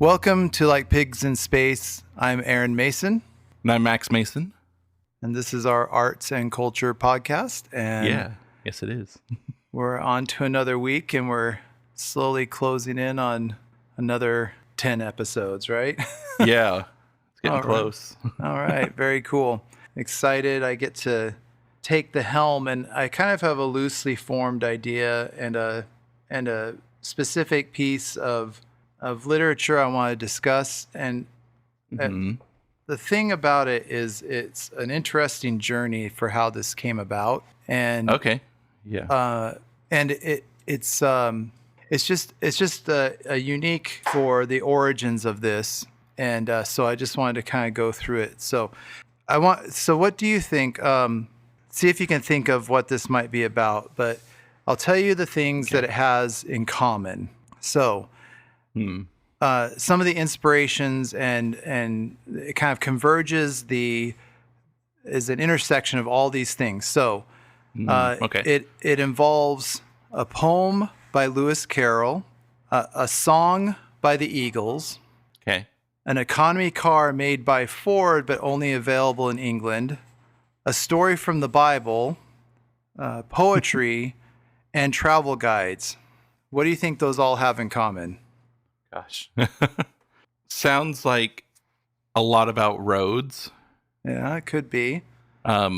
Welcome to Like Pigs in Space. I'm Aaron Mason. And I'm Max Mason. And this is our arts and culture podcast. And yes, it is. We're on to another week, and we're slowly closing in on another 10 episodes, right? Yeah, it's getting All close. Right. All right, very cool. Excited. I get to take the helm, and I kind of have a loosely formed idea and a specific piece of literature I want to discuss. And the thing about it is it's an interesting journey for how this came about. And okay. Yeah. And it's just a unique for the origins of this. And so I just wanted to kind of go through it. So what do you think? See if you can think of what this might be about, but I'll tell you the things that it has in common. So some of the inspirations and it kind of converges is an intersection of all these things. So it involves a poem by Lewis Carroll, a song by the Eagles, an economy car made by Ford but only available in England, a story from the Bible, poetry, and travel guides. What do you think those all have in common? Gosh. Sounds like a lot about roads. Yeah, it could be. A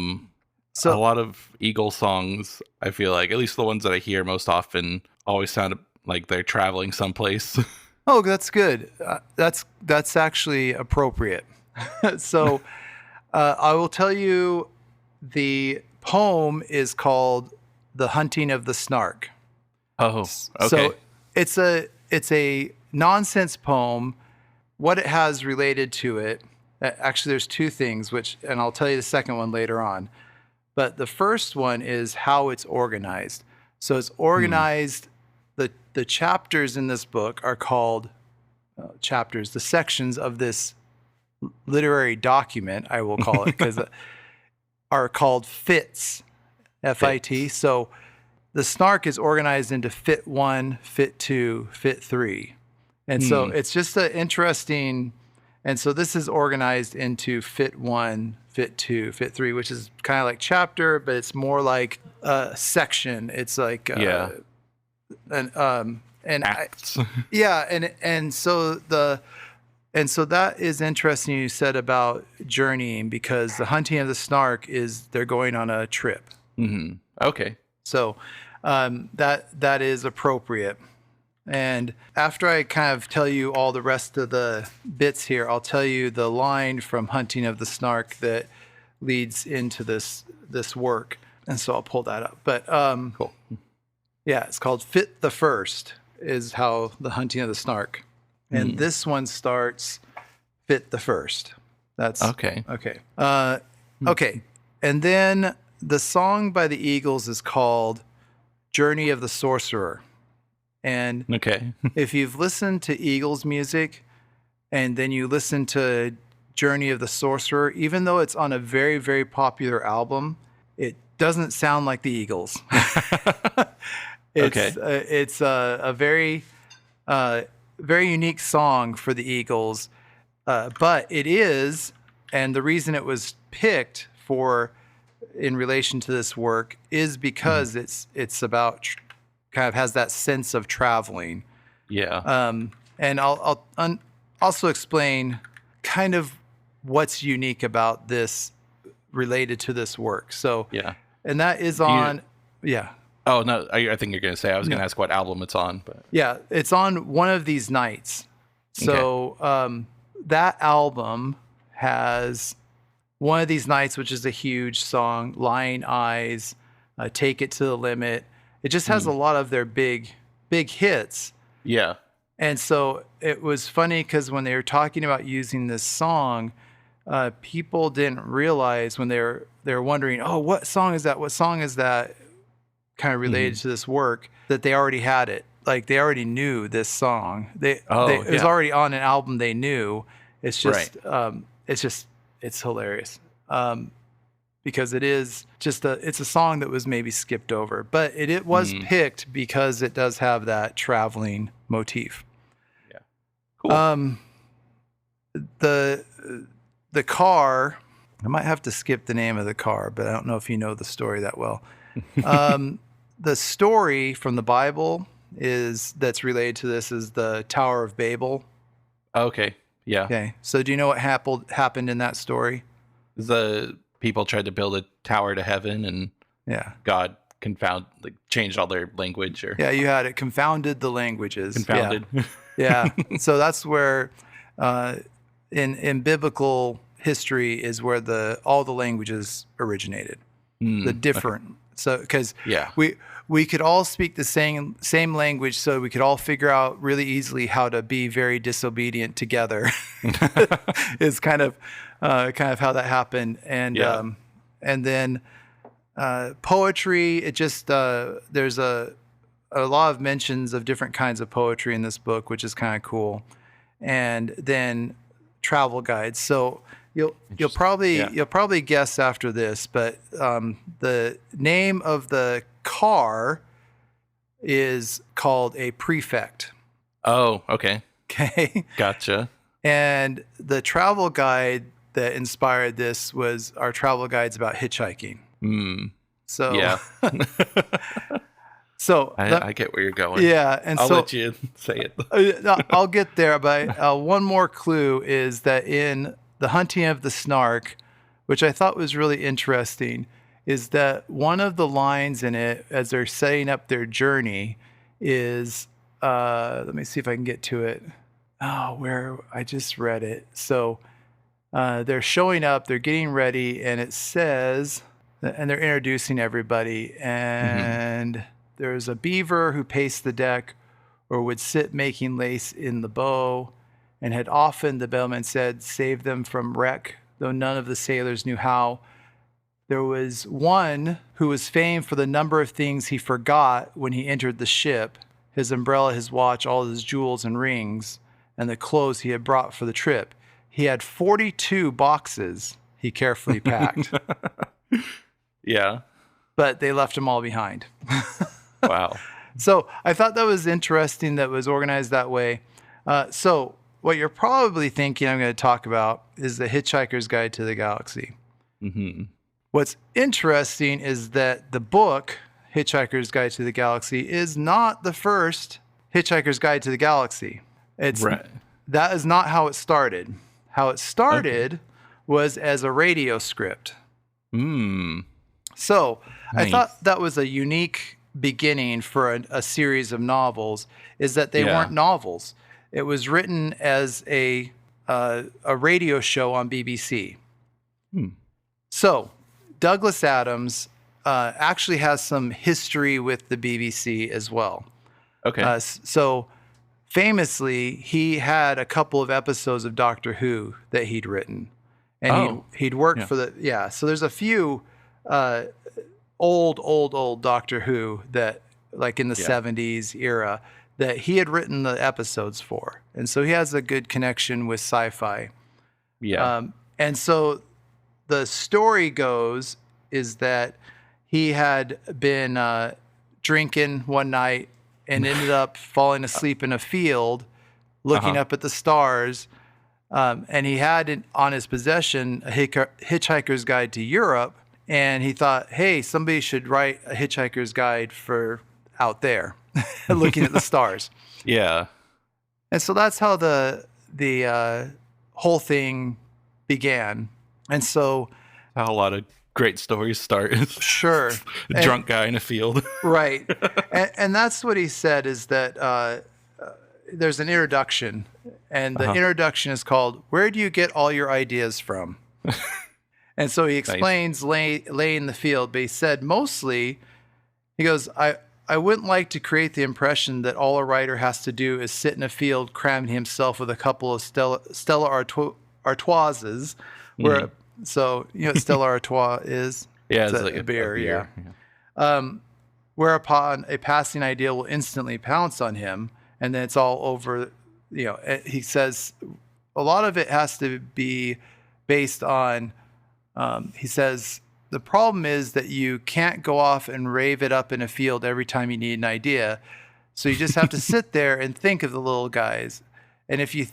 lot of Eagle songs, I feel like, at least the ones that I hear most often, always sound like they're traveling someplace. Oh, that's good. That's actually appropriate. So I will tell you the poem is called The Hunting of the Snark. Oh, okay. So it's a nonsense poem. What it has related to it, actually there's two things, and I'll tell you the second one later on. But the first one is how it's organized. So it's organized, the chapters in this book are called chapters, the sections of this literary document, I will call it, because are called fits, F-I-T. So the Snark is organized into fit 1, fit 2, fit 3. And so it's just an interesting, and so this is organized into fit 1, fit 2, fit 3, which is kind of like chapter, but it's more like a section. It's like Acts. And so that is interesting you said about journeying, because the Hunting of the Snark is they're going on a trip. Mm-hmm. Okay. So that is appropriate. And after I kind of tell you all the rest of the bits here, I'll tell you the line from Hunting of the Snark that leads into this work. And so I'll pull that up. But cool. Yeah, it's called Fit the First is how the Hunting of the Snark. And this one starts Fit the First. That's okay. Okay. Okay. And then the song by the Eagles is called Journey of the Sorcerer. And if you've listened to Eagles music and then you listen to Journey of the Sorcerer, even though it's on a very, very popular album, it doesn't sound like the Eagles. It's a very, very unique song for the Eagles, but it is, and the reason it was picked for in relation to this work is because it's about kind of has that sense of traveling. Yeah. And I'll also explain kind of what's unique about this related to this work. So and that is on Oh no, I think you're going to say, I was going to ask what album it's on, but yeah, it's on One of These Nights. So that album has One of These Nights, which is a huge song, Lying Eyes, Take It to the Limit. It just has a lot of their big hits. Yeah. And so it was funny because when they were talking about using this song, people didn't realize when they were wondering, oh, what song is that? What song is that? Kind of related to this work, that they already had it. Like they already knew this song. It was already on an album they knew. It's just, it's hilarious. Because it is just it's a song that was maybe skipped over, but it was picked because it does have that traveling motif. Yeah. Cool. The car, I might have to skip the name of the car, but I don't know if you know the story that well. The story from the Bible that's related to this is the Tower of Babel. Okay. Yeah. Okay. So do you know what happened in that story? The people tried to build a tower to heaven, and Yeah. God changed all their language, or Yeah, you had it. Confounded the languages. confounded. Yeah. So that's where, in biblical history, is where all the languages originated. The different. So because Yeah. we could all speak the same language, so we could all figure out really easily how to be very disobedient together. Is kind of how that happened, and Yeah. and then poetry. It just there's a lot of mentions of different kinds of poetry in this book, which is kind of cool, and then travel guides. So you'll probably guess after this, but the name of the car is called a prefect. Oh, okay. Okay. Gotcha. And the travel guide that inspired this was our travel guides about hitchhiking. So Yeah. So I get where you're going. Yeah, and I'll so let you say it. I'll get there, but one more clue is that in The Hunting of the Snark, which I thought was really interesting, is that one of the lines in it as they're setting up their journey is, let me see if I can get to it. Oh, where I just read it. So they're showing up, they're getting ready, and it says, and they're introducing everybody, and there's a beaver who paced the deck or would sit making lace in the bow, and had often, the bellman said, saved them from wreck, though none of the sailors knew how. There was one who was famed for the number of things he forgot when he entered the ship, his umbrella, his watch, all his jewels and rings, and the clothes he had brought for the trip. He had 42 boxes he carefully packed. Yeah. But they left them all behind. Wow. So I thought that was interesting that it was organized that way. So what you're probably thinking I'm going to talk about is the Hitchhiker's Guide to the Galaxy. What's interesting is that the book, Hitchhiker's Guide to the Galaxy, is not the first Hitchhiker's Guide to the Galaxy. That is not how it started. How it started was as a radio script. So Nice. I thought that was a unique beginning for a series of novels, is that they weren't novels. It was written as a radio show on BBC. So Douglas Adams actually has some history with the BBC as well. Okay. So famously, he had a couple of episodes of Doctor Who that he'd written, and he'd worked for the So there's a few old Doctor Who that, like in the 70s era, that he had written the episodes for, and so he has a good connection with sci-fi. And so the story goes is that he had been drinking one night and ended up falling asleep in a field looking up at the stars. And he had on his possession a Hitchhiker's Guide to Europe. And he thought, hey, somebody should write a Hitchhiker's Guide for out there looking at the stars. Yeah. And so that's how the whole thing began. And so How a lot of great stories start. Sure. A drunk guy in a field. Right. And that's what he said, is that there's an introduction, and the introduction is called, "Where do you get all your ideas from?" And so he explains laying the field, but he said mostly, he goes, I wouldn't like to create the impression that all a writer has to do is sit in a field cramming himself with a couple of Stella Artoises, where, so you know what Stella Artois is? Yeah, it's like a beer, yeah. Whereupon a passing idea will instantly pounce on him, and then it's all over. You know, he says a lot of it has to be based on, he says, the problem is that you can't go off and rave it up in a field every time you need an idea. So you just have to sit there and think of the little guys. And if you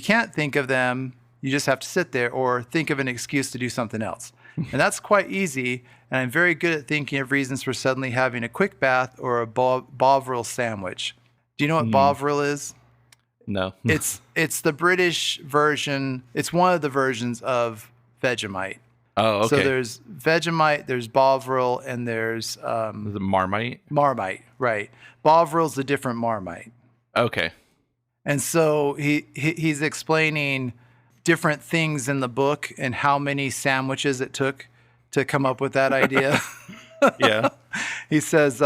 can't think of them, you just have to sit there or think of an excuse to do something else. And that's quite easy. And I'm very good at thinking of reasons for suddenly having a quick bath or a Bovril sandwich. Do you know what Bovril is? No. It's the British version. It's one of the versions of Vegemite. Oh, okay. So there's Vegemite, there's Bovril, and there's Is it Marmite? Marmite, right. Bovril's a different Marmite. Okay. And so he's explaining different things in the book and how many sandwiches it took to come up with that idea. Yeah. He says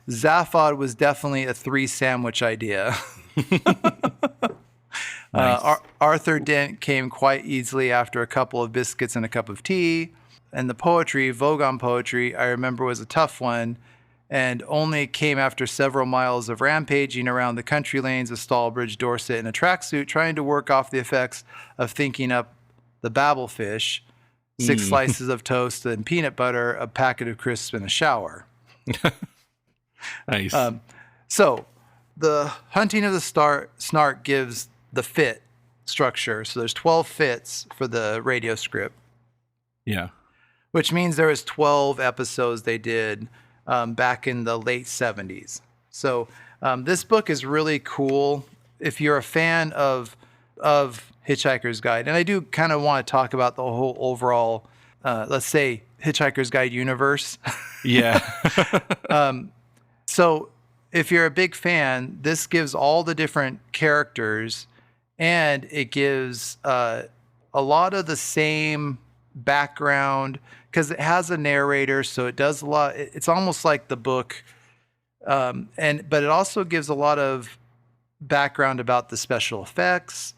Zaphod was definitely a 3 sandwich idea. Nice. Arthur Dent came quite easily after a couple of biscuits and a cup of tea. And the poetry, Vogon poetry, I remember was a tough one and only came after several miles of rampaging around the country lanes of Stallbridge, Dorset in a tracksuit, trying to work off the effects of thinking up the Babelfish, 6 slices of toast and peanut butter, a packet of crisps, and a shower. Nice. So the hunting of the snark gives the fit structure. So there's 12 fits for the radio script. Yeah. Which means there was 12 episodes they did back in the late 70s. So this book is really cool. If you're a fan of Hitchhiker's Guide, and I do kind of want to talk about the whole overall, let's say, Hitchhiker's Guide universe. Yeah. So if you're a big fan, this gives all the different characters, and it gives a lot of the same background because it has a narrator, so it does a lot. It's almost like the book, but it also gives a lot of background about the special effects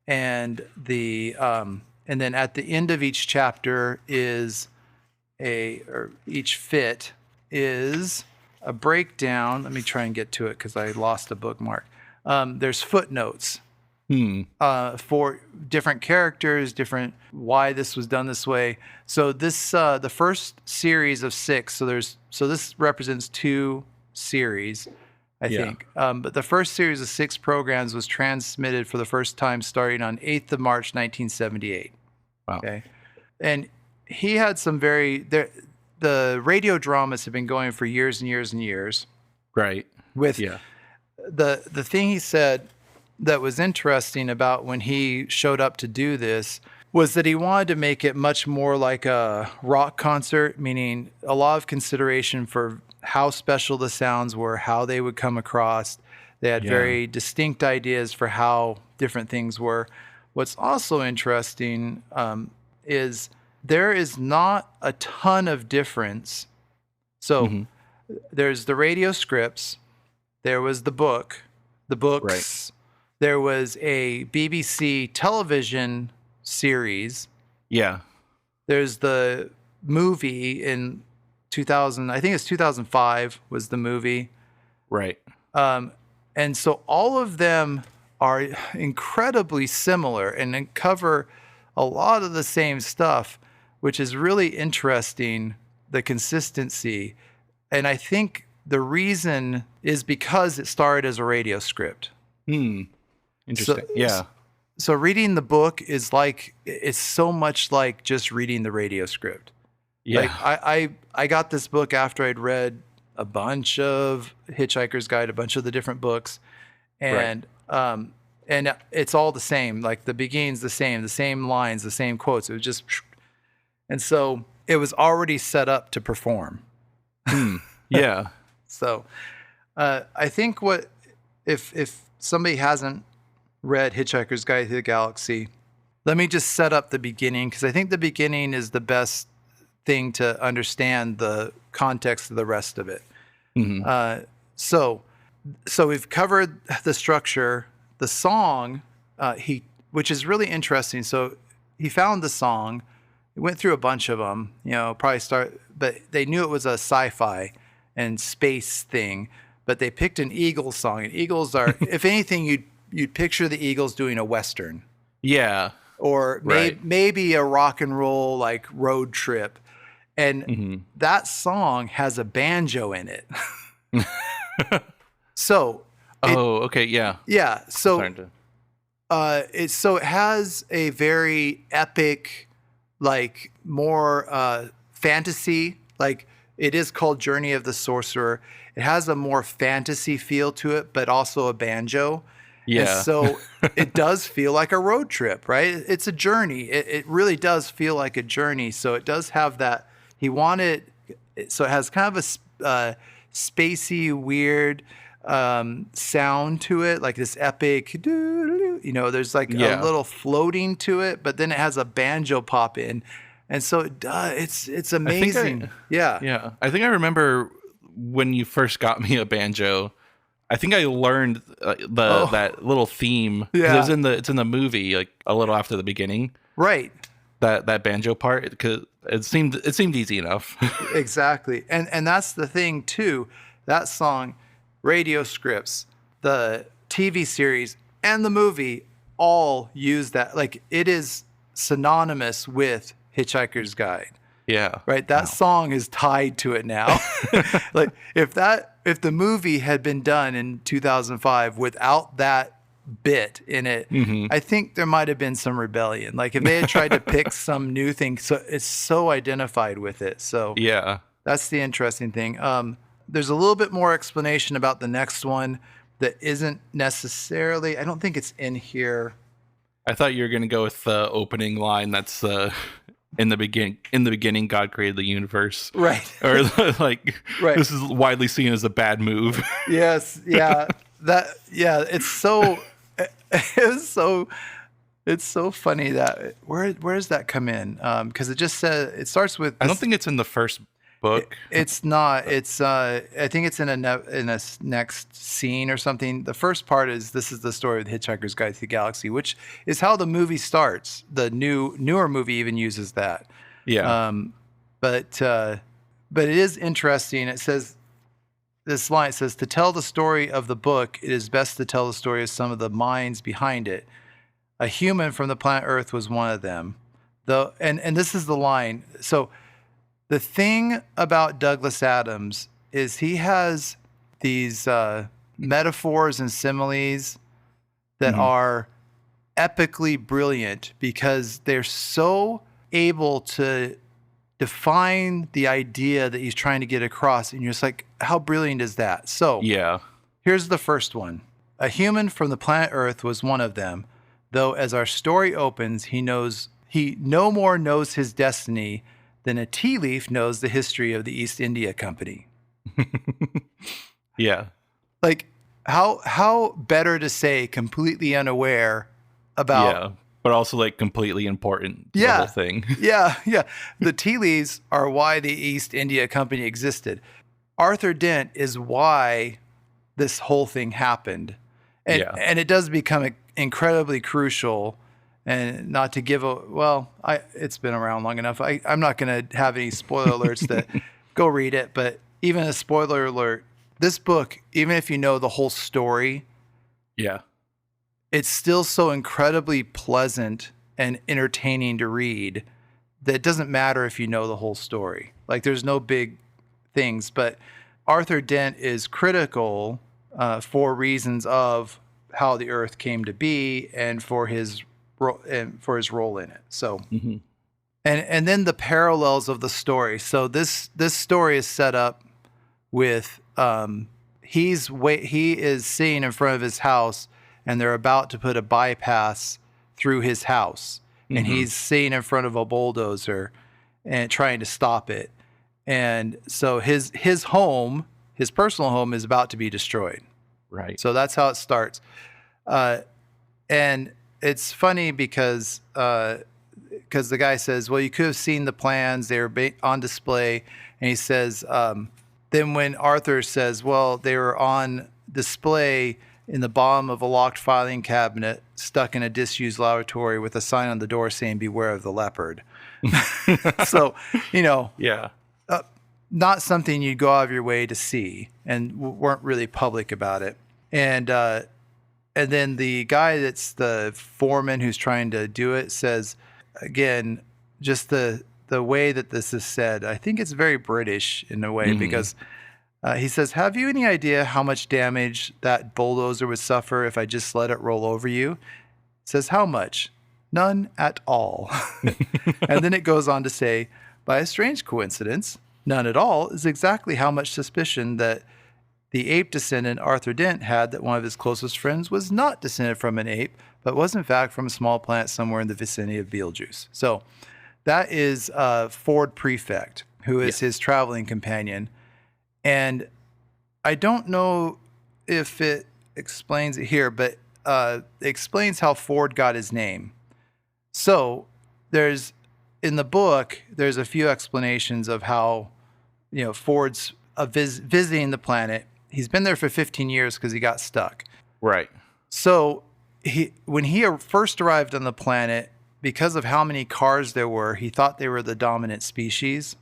and and then at the end of each chapter is each fit is a breakdown. Let me try and get to it because I lost a bookmark. There's footnotes for different characters, why this was done this way. So this the first series of 6. So this represents 2 series, I think. But the first series of 6 programs was transmitted for the first time starting on 8th of March, 1978. Wow. Okay, and he had some the radio dramas have been going for years and years and years. Right. With the thing he said that was interesting about when he showed up to do this was that he wanted to make it much more like a rock concert, meaning a lot of consideration for how special the sounds were, how they would come across. They had very distinct ideas for how different things were. What's also interesting is there is not a ton of difference. So there's the radio scripts, there was the books, there was a BBC television series. Yeah. There's the movie in 2000, I think it's 2005 was the movie. Right. And so all of them are incredibly similar and cover a lot of the same stuff, which is really interesting, the consistency. And I think the reason is because it started as a radio script. Interesting. So reading the book is it's so much like just reading the radio script. Yeah. Like I got this book after I'd read a bunch of Hitchhiker's Guide, a bunch of the different books, and it's all the same. Like the beginning's the same lines, the same quotes. It was just, and so it was already set up to perform. Yeah. So I think if somebody hasn't read Hitchhiker's Guide to the Galaxy, let me just set up the beginning, because I think the beginning is the best thing to understand the context of the rest of it. So we've covered the structure, the song, which is really interesting. So he found the song, he went through a bunch of them, but they knew it was a sci-fi and space thing, but they picked an Eagles song, and Eagles are, if anything, you'd picture the Eagles doing a Western. Yeah. Or maybe a rock and roll like road trip. And that song has a banjo in it. So. Okay. Yeah. Yeah. So It has a very epic, like more fantasy. Like it is called Journey of the Sorcerer. It has a more fantasy feel to it, but also a banjo. And Yeah. so it does feel like a road trip, right? It's a journey. It really does feel like a journey. So it does have that. He wanted, so it has kind of a spacey, weird sound to it, like this epic, there's like a Yeah. little floating to it, but then it has a banjo pop in. And so it's I think amazing. Yeah. yeah. I think I remember when you first got me a banjo. I think I learned Oh, that little theme because yeah. it's in the movie like a little after the beginning. Right. That banjo part because it seemed easy enough. Exactly. And that's the thing too. That song, radio scripts, the TV series, and the movie all use that. Like it is synonymous with Hitchhiker's Guide. Yeah. Right? That Wow. song is tied to it now. Like if the movie had been done in 2005 without that bit in it, Hmm. I think there might have been some rebellion. Like if they had tried to pick some new thing, so it's so identified with it. So Yeah. that's the interesting thing. There's a little bit more explanation about the next one that isn't necessarily, I don't think it's in here. I thought you were gonna go with the opening line. That's in the beginning, God created the universe. Right. Or like Right. this is widely seen as a bad move. Yes. Yeah. It's so, it's so funny that where does that come in? Because it just says it starts with. I don't think it's in the first book. It's not. It's I think it's in a next scene or something. The first part is this is the story of the Hitchhiker's Guide to the Galaxy, which is how the movie starts. The newer movie even uses that. Yeah. But it is interesting. It says this line. It says to tell the story of the book, it is best to tell the story of some of the minds behind it. A human from the planet Earth was one of them. Though, and this is the line. So the thing about Douglas Adams is he has these metaphors and similes that are epically brilliant because they're so able to define the idea that he's trying to get across. And you're just like, how brilliant is that? So Yeah. here's the first one. A human from the planet Earth was one of them, though as our story opens, he no more knows his destiny than a tea leaf knows the history of the East India Company. Yeah. Like how better to say completely unaware about. Yeah. But also like completely important to the Yeah. whole thing. Yeah. The tea leaves are why the East India Company existed. Arthur Dent is why this whole thing happened. And Yeah. and it does become incredibly crucial. And not to give it's been around long enough. I'm not going to have any spoiler alerts that go read it, but even a spoiler alert, this book, even if you know the whole story, Yeah. it's still so incredibly pleasant and entertaining to read that it doesn't matter if you know the whole story. Like there's no big things, but Arthur Dent is critical for reasons of how the Earth came to be and for his role in it. So, and then the parallels of the story. So this story is set up with he is sitting in front of his house, and they're about to put a bypass through his house, and he's sitting in front of a bulldozer and trying to stop it. And so his home, his personal home, is about to be destroyed. Right. So that's how it starts. And it's funny because the guy says, well, you could have seen the plans. They were on display. And he says, then when Arthur says, well, they were on display in the bottom of a locked filing cabinet stuck in a disused laboratory with a sign on the door saying, beware of the leopard. So, Yeah. not something you'd go out of your way to see and weren't really public about it. And then the guy that's the foreman who's trying to do it says, again, just the way that this is said, I think it's very British in a way because he says, have you any idea how much damage that bulldozer would suffer if I just let it roll over you? Says, how much? None at all. And then it goes on to say, by a strange coincidence, none at all is exactly how much suspicion that the ape descendant Arthur Dent had that one of his closest friends was not descended from an ape, but was in fact from a small planet somewhere in the vicinity of Betelgeuse. So that is Ford Prefect, who is his traveling companion. And I don't know if it explains it here, but it explains how Ford got his name. So in the book, there's a few explanations of how, Ford's visiting the planet. He's been there for 15 years because he got stuck. Right. So when he first arrived on the planet, because of how many cars there were, he thought they were the dominant species.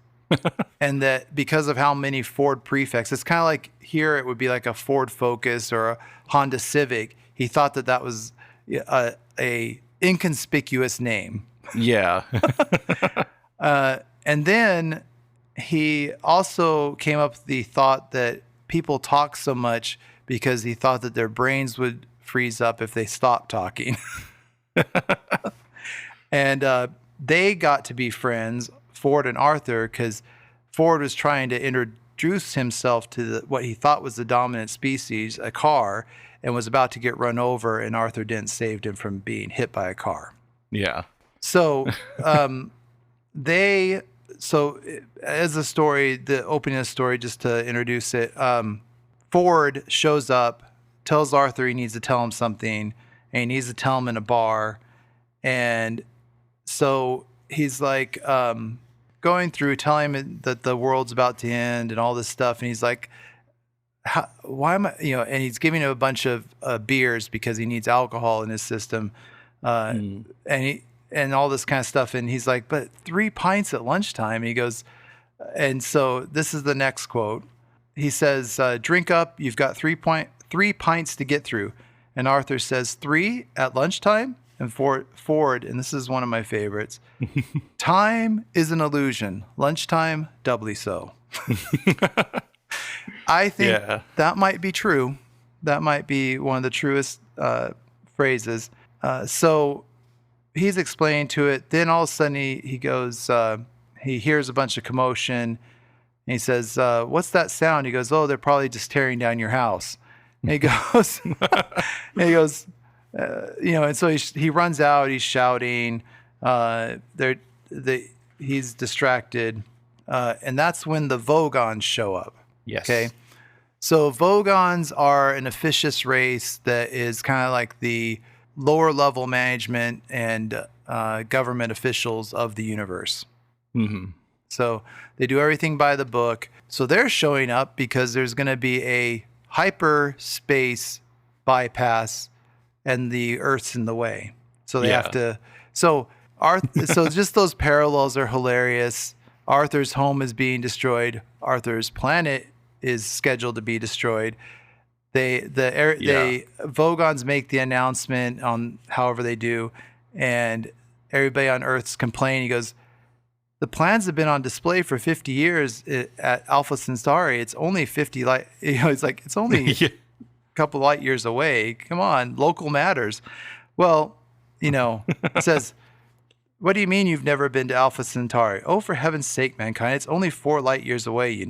And that because of how many Ford prefects, it's kind of like here it would be like a Ford Focus or a Honda Civic. He thought that was a inconspicuous name. Yeah. And then he also came up with the thought that people talk so much because he thought that their brains would freeze up if they stopped talking. And they got to be friends, Ford and Arthur, because Ford was trying to introduce himself to what he thought was the dominant species, a car, and was about to get run over, and Arthur Dent saved him from being hit by a car. Yeah. So as a story, the opening of the story, just to introduce it, Ford shows up, tells Arthur he needs to tell him something, and he needs to tell him in a bar. And so he's like going through, telling him that the world's about to end and all this stuff. And he's like, why am I, and he's giving him a bunch of beers because he needs alcohol in his system. And all this kind of stuff. And he's like, but 3 pints at lunchtime. And he goes, and so this is the next quote. He says, drink up. You've got 3 pints to get through. And Arthur says, 3 at lunchtime? And Ford, and this is one of my favorites, time is an illusion. Lunchtime, doubly so. I think that might be true. That might be one of the truest phrases. So he's explaining to it. Then all of a sudden he goes, he hears a bunch of commotion. And he says, what's that sound? He goes, oh, they're probably just tearing down your house. And he goes, and so he runs out, he's shouting, he's distracted. And that's when the Vogons show up. Yes. Okay. So Vogons are an officious race that is kind of like the lower level management and government officials of the universe. Mm-hmm. So they do everything by the book. So they're showing up because there's going to be a hyperspace bypass and the Earth's in the way. So they have to. So just those parallels are hilarious. Arthur's home is being destroyed. Arthur's planet is scheduled to be destroyed. The Vogons make the announcement on however they do, and everybody on Earth's complaining. He goes, the plans have been on display for 50 years at Alpha Centauri. It's only 50 light. It's like it's only a couple light years away. Come on, local matters. Well, it says, what do you mean you've never been to Alpha Centauri? Oh, for heaven's sake, mankind! It's only 4 light years away.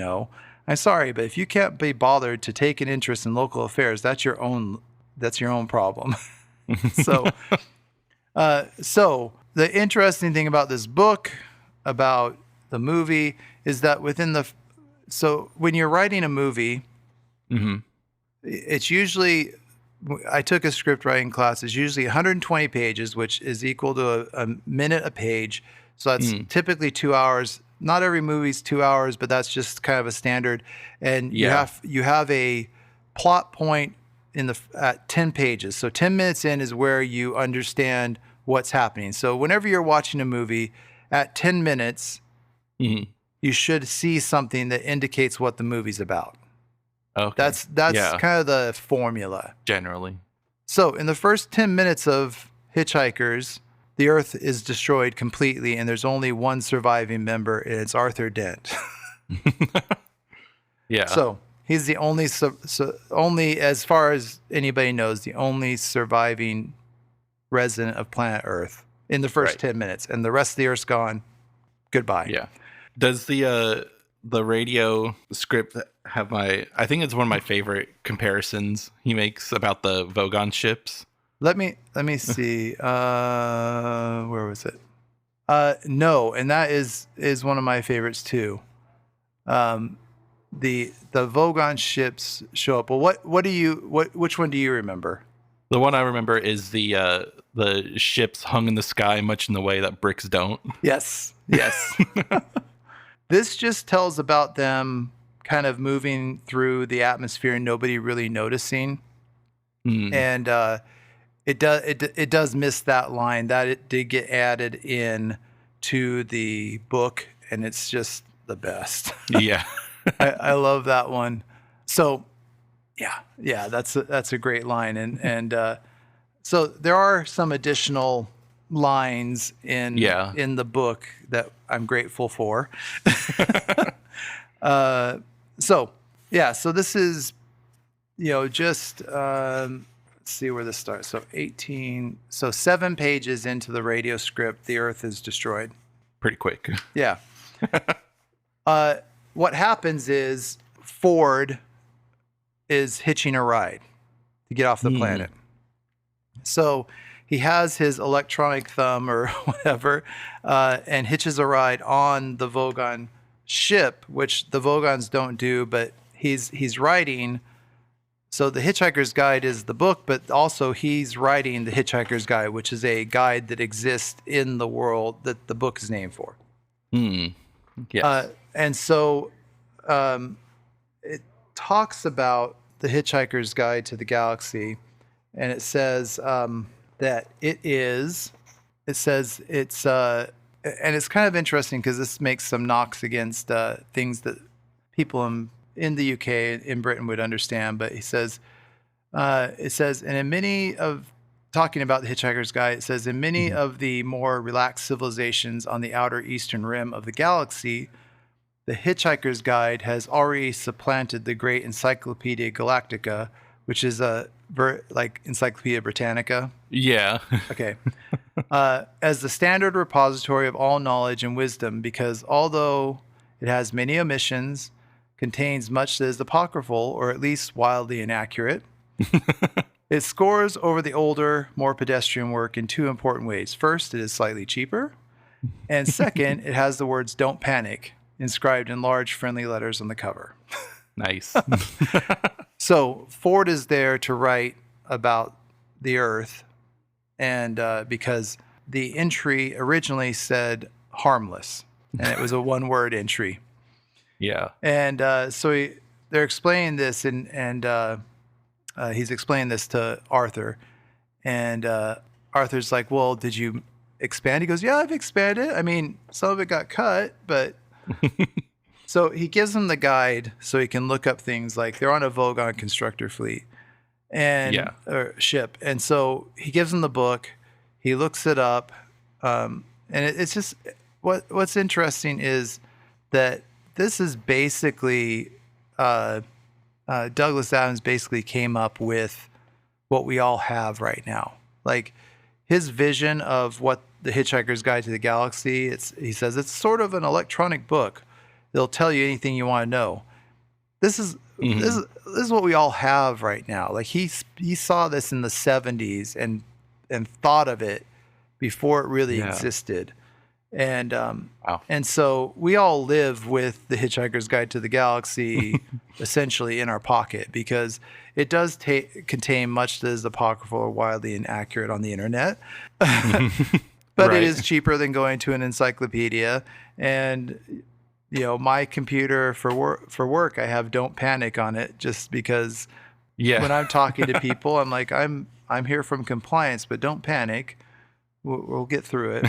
I'm sorry, but if you can't be bothered to take an interest in local affairs, that's your own problem. So the interesting thing about this book, about the movie, is that when you're writing a movie, mm-hmm. it's usually, I took a script writing class, it's usually 120 pages, which is equal to a minute a page. So that's typically 2 hours. Not every movie's 2 hours, but that's just kind of a standard. And you have a plot point at 10 pages. So 10 minutes in is where you understand what's happening. So whenever you're watching a movie, at 10 minutes, you should see something that indicates what the movie's about. Okay. That's kind of the formula. Generally. So in the first 10 minutes of Hitchhikers, the Earth is destroyed completely, and there's only one surviving member, and it's Arthur Dent. Yeah. So he's the only, as far as anybody knows, the only surviving resident of planet Earth in the first 10 minutes, and the rest of the Earth's gone. Goodbye. Yeah. Does the radio script have I think it's one of my favorite comparisons he makes about the Vogon ships. Let me see. Where was it? No, and that is one of my favorites too. The Vogon ships show up. Well, which one do you remember? The one I remember is the ships hung in the sky, much in the way that bricks don't. Yes. This just tells about them kind of moving through the atmosphere and nobody really noticing. And it does miss that line that it did get added in to the book, and it's just the best. Yeah. I love that one. So yeah, that's a great line. And so there are some additional lines in the book that I'm grateful for. So this is, just let's see where this starts. So 7 pages into the radio script, the Earth is destroyed. Pretty quick. Yeah. What happens is Ford is hitching a ride to get off the planet. So he has his electronic thumb or whatever, and hitches a ride on the Vogon ship, which the Vogons don't do, but he's writing. So the Hitchhiker's Guide is the book, but also he's writing the Hitchhiker's Guide, which is a guide that exists in the world that the book is named for. Yes. And so it talks about the Hitchhiker's Guide to the Galaxy, and it says that it's and it's kind of interesting because this makes some knocks against things that people in the UK, in Britain, would understand. But it says, and in many of, talking about the Hitchhiker's Guide, it says, in many of the more relaxed civilizations on the outer eastern rim of the galaxy, the Hitchhiker's Guide has already supplanted the great Encyclopedia Galactica, which is like Encyclopedia Britannica. Yeah. Okay. As the standard repository of all knowledge and wisdom, because although it has many omissions, contains much that is apocryphal, or at least wildly inaccurate, it scores over the older, more pedestrian work in 2 important ways. First, it is slightly cheaper. And second, it has the words "Don't Panic" inscribed in large, friendly letters on the cover. Nice. So Ford is there to write about the Earth, and because the entry originally said "harmless," and it was a 1-word entry. Yeah. And so they're explaining this, and he's explaining this to Arthur, and Arthur's like, "Well, did you expand?" He goes, "Yeah, I've expanded. I mean, some of it got cut, but." So he gives him the guide so he can look up things like they're on a Vogon constructor fleet or ship. And so he gives him the book. He looks it up. And it's just what's interesting is that this is basically Douglas Adams basically came up with what we all have right now. Like his vision of what the Hitchhiker's Guide to the Galaxy, he says it's sort of an electronic book. They'll tell you anything you want to know. This is what we all have right now. Like he saw this in the 70s and thought of it before it really existed. And and so we all live with the Hitchhiker's Guide to the Galaxy essentially in our pocket, because it does contain much that is apocryphal or wildly inaccurate on the internet. But it is cheaper than going to an encyclopedia. And my computer for work, I have "Don't Panic" on it, just because when I'm talking to people, I'm like, I'm here from compliance, but don't panic. We'll get through it.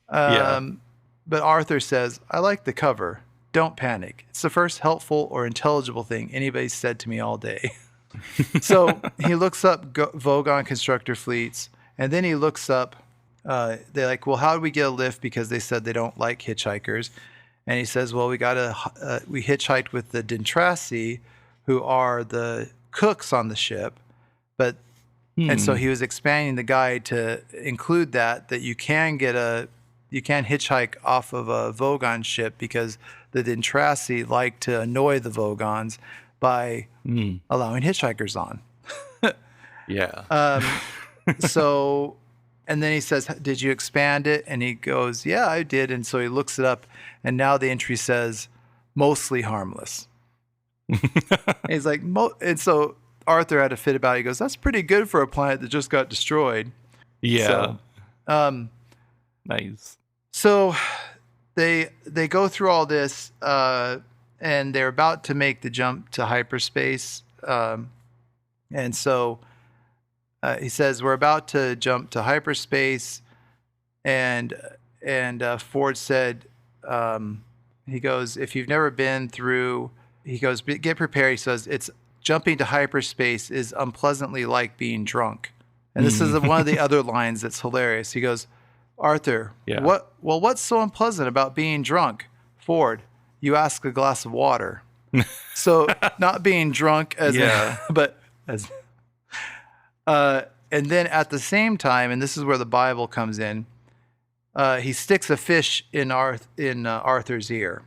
But Arthur says, "I like the cover. Don't panic. It's the first helpful or intelligible thing anybody's said to me all day." So he looks up Vogon constructor fleets, and then he looks up, they're like, "Well, how do we get a lift?" Because they said they don't like hitchhikers. And he says, "Well, we hitchhiked with the Dintrasi, who are the cooks on the ship, but And so he was expanding the guide to include that you can hitchhike off of a Vogon ship because the Dintrasi like to annoy the Vogons by allowing hitchhikers on. Yeah. So, and then he says, "Did you expand it?" And he goes, "Yeah, I did." And so he looks it up, and now the entry says, "Mostly harmless." And he's like, and so Arthur had a fit about it. He goes, "That's pretty good for a planet that just got destroyed." Yeah. So, nice. So they go through all this, and they're about to make the jump to hyperspace. And so he says, "We're about to jump to hyperspace," and Ford said, he goes, "If you've never been through," he goes, "get prepared." He says, "It's jumping to hyperspace is unpleasantly like being drunk." And this is one of the other lines that's hilarious. He goes, "Arthur, what's so unpleasant about being drunk?" Ford, "You ask a glass of water." So not being drunk as but as and then at the same time, and this is where the Bible comes in, he sticks a fish in Arthur's ear,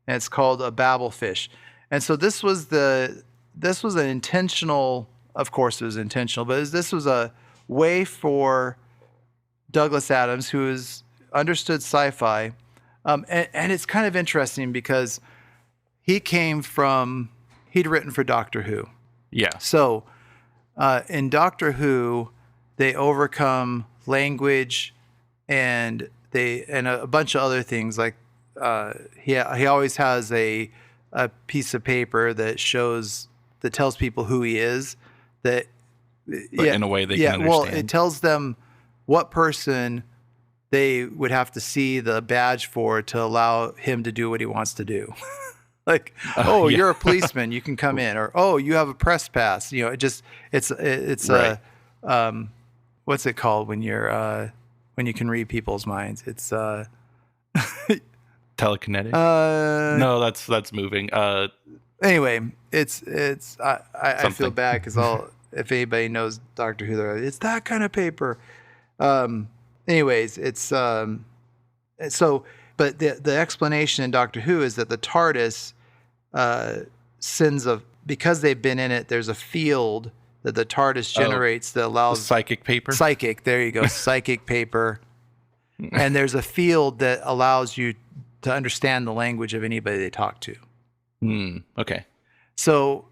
and it's called a Babel fish. And so this was an intentional, of course it was intentional, but this was a way for Douglas Adams, who has understood sci-fi, and it's kind of interesting because he'd written for Doctor Who. Yeah. So in Doctor Who, they overcome language and a bunch of other things. Like he always has a piece of paper that tells people who he is. But in a way they can understand. Well, it tells them what person they would have to see the badge for to allow him to do what he wants to do. Like, you're a policeman, you can come in, or you have a press pass. It's right. What's it called when you can read people's minds? It's telekinetic. No, that's moving. Anyway, I feel bad because if anybody knows Doctor Who, it's that kind of paper. Anyways, it's but the explanation in Doctor Who is that the TARDIS because they've been in it, there's a field that the TARDIS generates that allows psychic paper. There you go, psychic paper. And there's a field that allows you to understand the language of anybody they talk to. Okay. So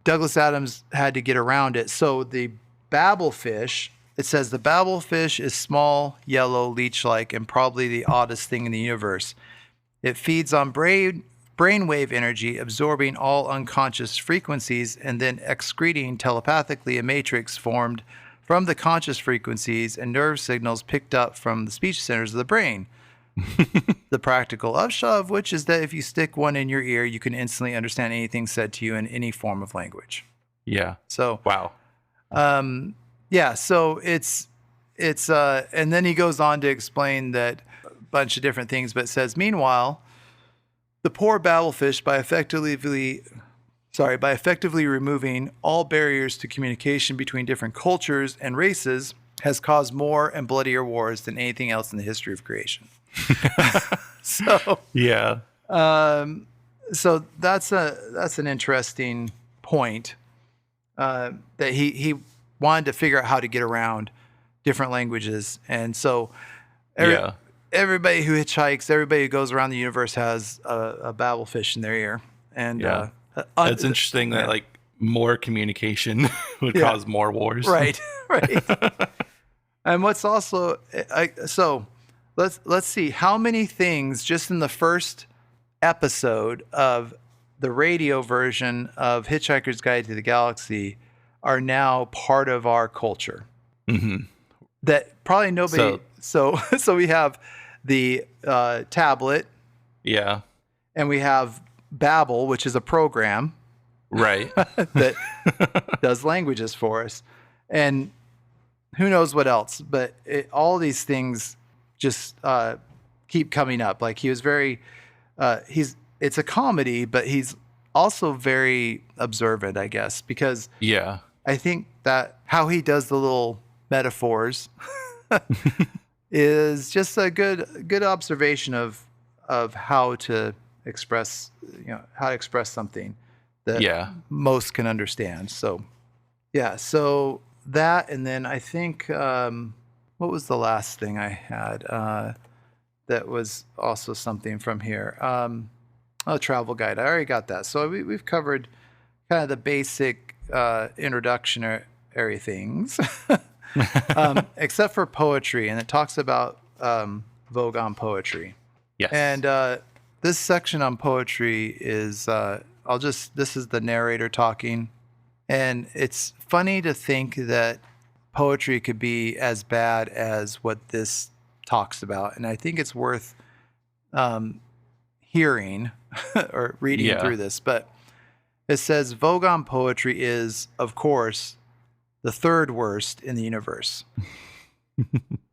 Douglas Adams had to get around it. So the Babel fish, it says the Babel fish is small, yellow, leech-like, and probably the oddest thing in the universe. It feeds on brainwave energy, absorbing all unconscious frequencies and then excreting telepathically a matrix formed from the conscious frequencies and nerve signals picked up from the speech centers of the brain. The practical upshot of which is that if you stick one in your ear, you can instantly understand anything said to you in any form of language. Yeah. So wow. So it's and then he goes on to explain that a bunch of different things, but it says, meanwhile, the poor Babelfish, by effectively removing all barriers to communication between different cultures and races, has caused more and bloodier wars than anything else in the history of creation. So yeah. So that's an interesting point, that he wanted to figure out how to get around different languages. And so everybody who hitchhikes, everybody who goes around the universe has a Babelfish in their ear. And it's interesting that like more communication would cause more wars. Right. And what's also so let's see how many things just in the first episode of the radio version of Hitchhiker's Guide to the Galaxy are now part of our culture. Mm-hmm. That probably nobody. So we have the tablet. Yeah. And we have Babbel, which is a program. Right. That does languages for us. And who knows what else, but all these things just keep coming up. Like he was very, it's a comedy, but he's also very observant, I guess, because I think that how he does the little metaphors is just a good observation of how to express something that Yeah. most can understand. So yeah, so that, and then I think what was the last thing I had that was also something from here? Travel guide. I already got that. So we've covered kind of the basic introductionary things, except for poetry, and it talks about Vogue on poetry. Yes. And this section on poetry is this is the narrator talking, and it's funny to think that poetry could be as bad as what this talks about, and I think it's worth hearing or reading through this. But it says Vogue on poetry is, of course, the third worst in the universe.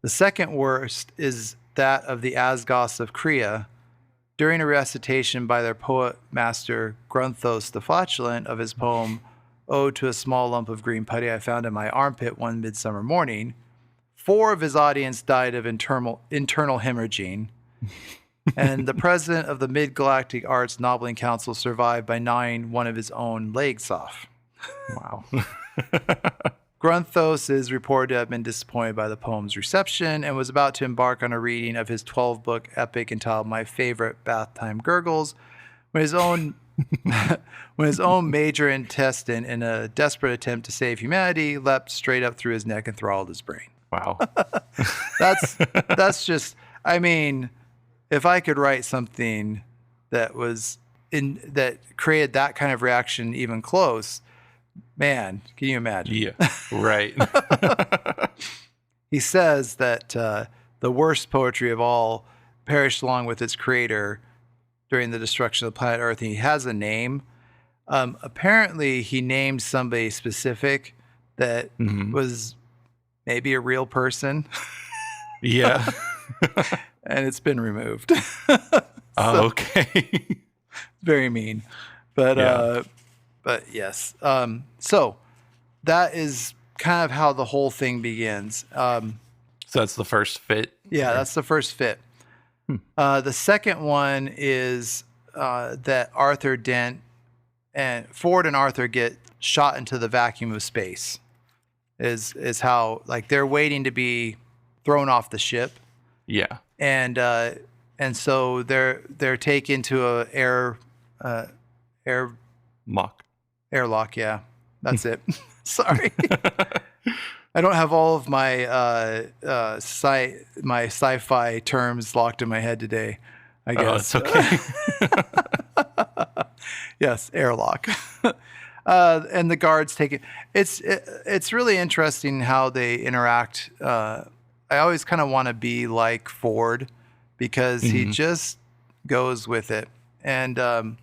The second worst is that of the Asgos of Krea. During a recitation by their poet master Grunthos the Flatulent of his poem Ode to a Small Lump of Green Putty I Found in My Armpit One Midsummer Morning, 4 of his audience died of internal hemorrhaging, and the president of the Mid-Galactic Arts Nobbling Council survived by gnawing one of his own legs off. Wow. Grunthos is reported to have been disappointed by the poem's reception and was about to embark on a reading of his 12-book epic entitled My Favorite Bath Time Gurgles when his own major intestine, in a desperate attempt to save humanity, leapt straight up through his neck and throttled his brain. Wow. That's just, I mean, if I could write something that created that kind of reaction even close, man, can you imagine? Yeah, right. He says that the worst poetry of all perished along with its creator during the destruction of the planet Earth. And he has a name. Apparently, he named somebody specific that was maybe a real person. Yeah. And it's been removed. Okay. Very mean. But yes. So that is kind of how the whole thing begins. So that's the first fit? Yeah, that's the first fit. The second one is that Arthur Dent and Ford and Arthur get shot into the vacuum of space. Is how, like, they're waiting to be thrown off the ship. Yeah. And so they're taken to a airlock. Yeah, that's it. Sorry. I don't have all of my my sci-fi terms locked in my head today, I guess. Oh, it's okay. Yes, airlock. And the guards take it. It's really interesting how they interact. I always kind of want to be like Ford because he just goes with it. And I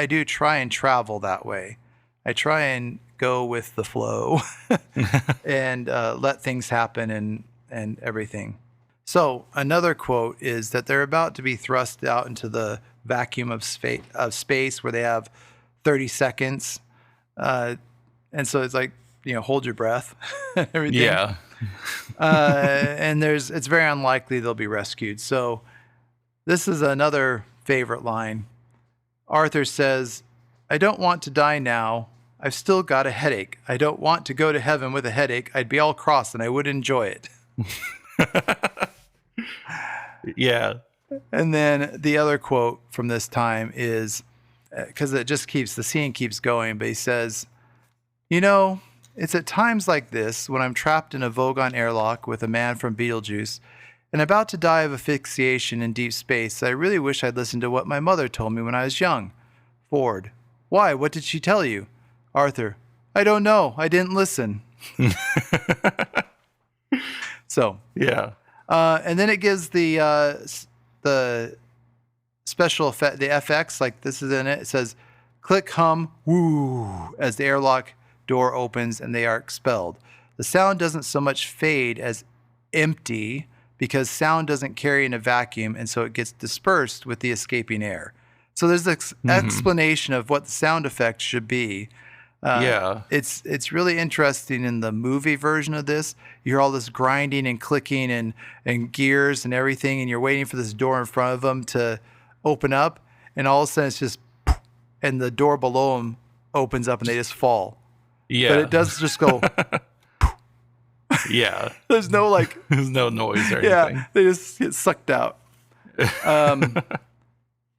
do try and travel that way. I try and go with the flow and let things happen and everything. So another quote is that they're about to be thrust out into the vacuum of space where they have 30 seconds. And so it's like, hold your breath and everything. Yeah. And it's very unlikely they'll be rescued. So this is another favorite line. Arthur says, "I don't want to die now. I've still got a headache. I don't want to go to heaven with a headache. I'd be all cross and I wouldn't enjoy it." Yeah. And then the other quote from this time is, because the scene keeps going, but he says, "It's at times like this when I'm trapped in a Vogon airlock with a man from Beetlejuice and about to die of asphyxiation in deep space, I really wish I'd listened to what my mother told me when I was young." Ford: "Why? What did she tell you?" Arthur: "I don't know. I didn't listen." So yeah. And then it gives the special effect, the FX, like this is in it. It says, "Click, hum, woo," as the airlock door opens and they are expelled. The sound doesn't so much fade as empty because sound doesn't carry in a vacuum, and so it gets dispersed with the escaping air. So there's this explanation of what the sound effect should be. Yeah. It's really interesting in the movie version of this. You hear all this grinding and clicking and gears and everything, and you're waiting for this door in front of them to open up, and all of a sudden it's just, and the door below them opens up and they just fall. Yeah. But it does just go. Yeah. There's no like. There's no noise or anything. Yeah, they just get sucked out.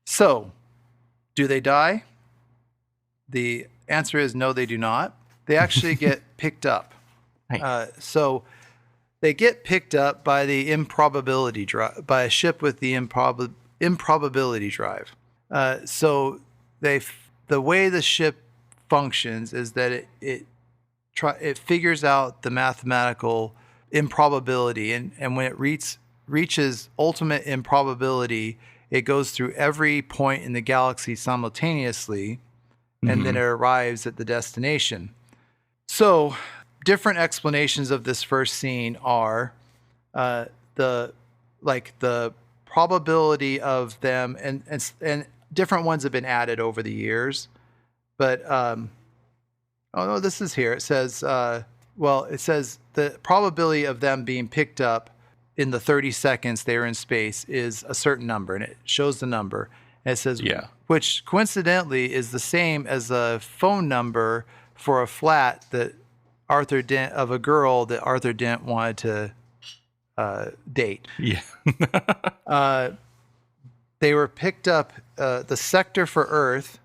So, do they die? The answer is no, they do not. They actually get picked up. Nice. So they get picked up by the improbability drive, by a ship with the improbability drive. So the way the ship functions is that it figures out the mathematical improbability, and when it reaches ultimate improbability, it goes through every point in the galaxy simultaneously, and then it arrives at the destination. So different explanations of this first scene are the probability of them, and different ones have been added over the years. But oh no, this is here. It says it says the probability of them being picked up in the 30 seconds they were in space is a certain number, and it shows the number. And it says, which coincidentally is the same as a phone number for a flat that Arthur Dent, of a girl that Arthur Dent wanted to date. Yeah. They were picked up. The sector for Earth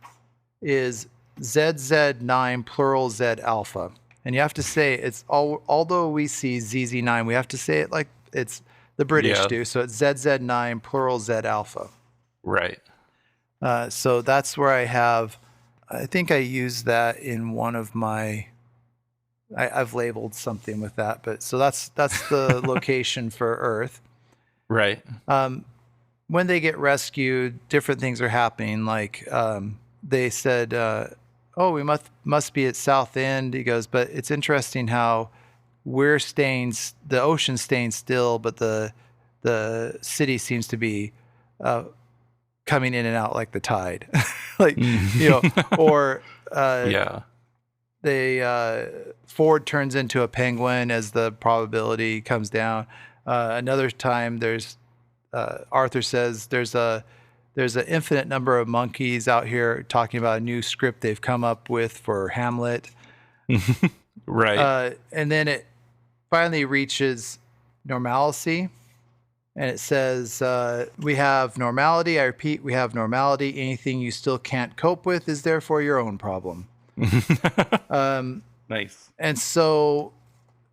is ZZ9 plural Z alpha. And you have to say it's although we see ZZ9, we have to say it like it's the British do. So it's ZZ9 plural Z alpha. Right. So that's where I think I used that in one of my, I've labeled something with that, but so that's the location for Earth. Right. When they get rescued, different things are happening. Like they said, oh, we must be at South End. He goes, but it's interesting how the ocean's staying still, but the city seems to be coming in and out like the tide. Like, or Ford turns into a penguin as the probability comes down. Another time there's Arthur says there's an infinite number of monkeys out here talking about a new script they've come up with for Hamlet. Right. And then it finally reaches normalcy, and it says, we have normality. I repeat, we have normality. Anything you still can't cope with is therefore your own problem. Nice. And so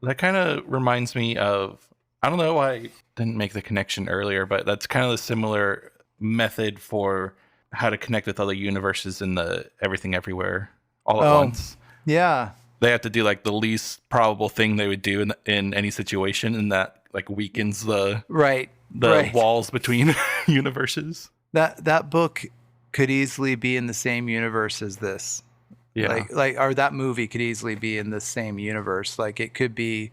that kind of reminds me of, I don't know why I didn't make the connection earlier, but that's kind of a similar method for how to connect with other universes in the Everything Everywhere all at once. Yeah. They have to do like the least probable thing they would do in any situation, and that like weakens the walls between universes. That book could easily be in the same universe as this. Yeah. Or that movie could easily be in the same universe. Like it could be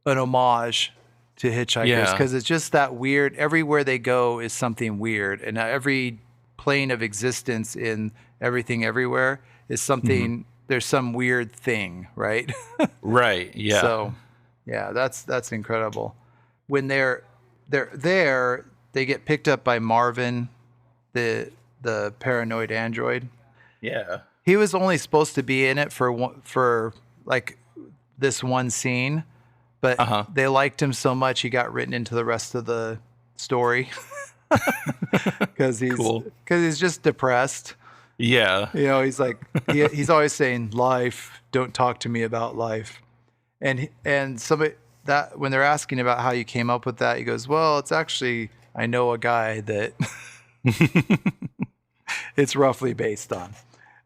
an homage to Hitchhikers, because it's just that weird. Everywhere they go is something weird, and every plane of existence in Everything Everywhere is something. There's some weird thing, right? Right. Yeah. So, yeah, that's incredible. When they're there, they get picked up by Marvin, the paranoid android. Yeah. He was only supposed to be in it for like this one scene, but they liked him so much he got written into the rest of the story because he's just depressed. Yeah. He's like he's always saying life, don't talk to me about life. And somebody that when they're asking about how you came up with that, he goes, well, it's actually I know a guy that it's roughly based on.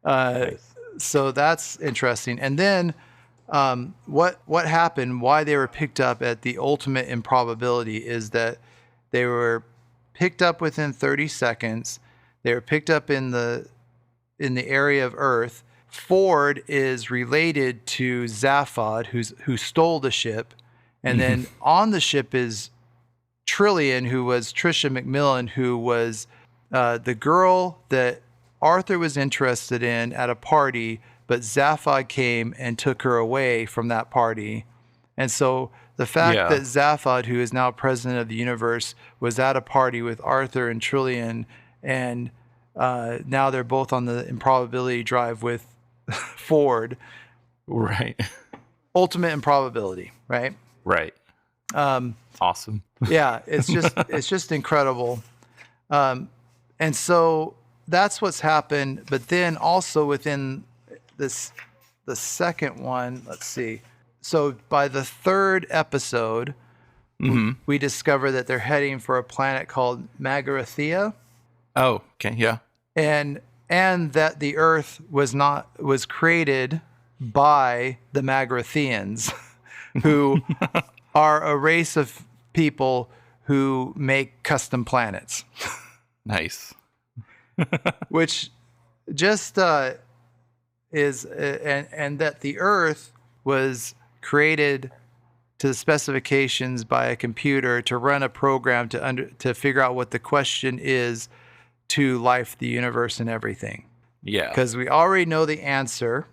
Nice. So that's interesting. And then what happened, why they were picked up at the ultimate improbability is that they were picked up within 30 seconds. They were picked up in the area of Earth. Ford is related to Zaphod, who stole the ship. And then on the ship is Trillian, who was Trisha McMillan, who was the girl that Arthur was interested in at a party, but Zaphod came and took her away from that party. And so the fact that Zaphod, who is now president of the universe, was at a party with Arthur and Trillian, and now they're both on the improbability drive with Ford. Right. Ultimate improbability, right? Right. Awesome. Yeah, it's just incredible. And so that's what's happened. But then also within the second one, let's see. So by the third episode, we discover that they're heading for a planet called Magarathea. Oh, okay, yeah. And that the Earth was created by the Magarathians, who are a race of people who make custom planets. Nice. Which just is and that the Earth was created to the specifications by a computer to run a program to figure out what the question is to life, the universe, and everything. Yeah. Because we already know the answer.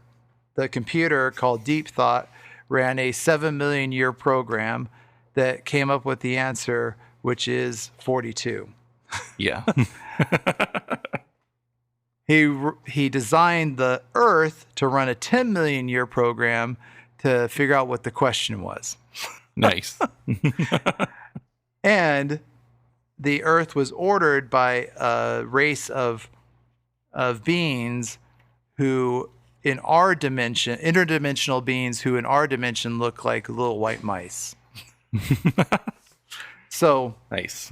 The computer, called Deep Thought, ran a 7 million year program that came up with the answer, which is 42. Yeah. He designed the Earth to run a 10 million year program to figure out what the question was. Nice. And the Earth was ordered by a race of beings who, in our dimension, interdimensional beings who in our dimension look like little white mice. So nice.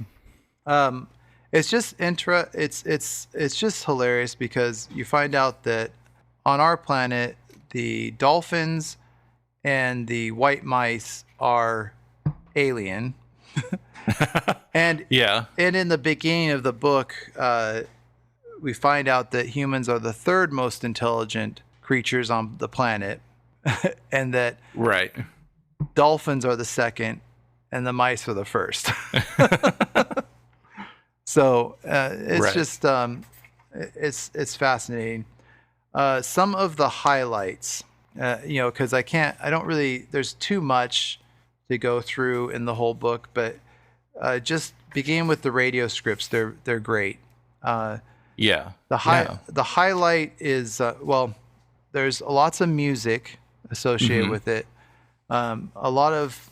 It's just it's just hilarious because you find out that on our planet the dolphins and the white mice are alien. And in the beginning of the book, we find out that humans are the third most intelligent creatures on the planet, and that dolphins are the second, and the mice are the first. So it's just it's fascinating. Some of the highlights, because there's too much to go through in the whole book, but just begin with the radio scripts. They're great. The highlight is there's lots of music associated with it. A lot of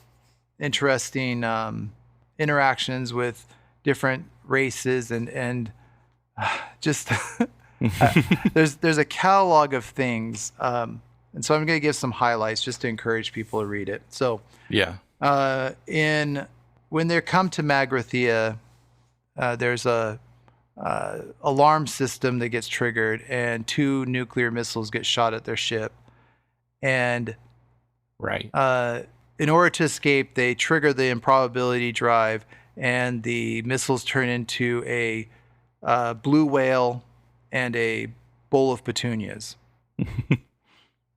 interesting interactions with different races and just there's a catalog of things. And so I'm going to give some highlights just to encourage people to read it. So when they come to Magrathea, there's a alarm system that gets triggered, and 2 nuclear missiles get shot at their ship. And in order to escape, they trigger the improbability drive, and the missiles turn into a blue whale and a bowl of petunias.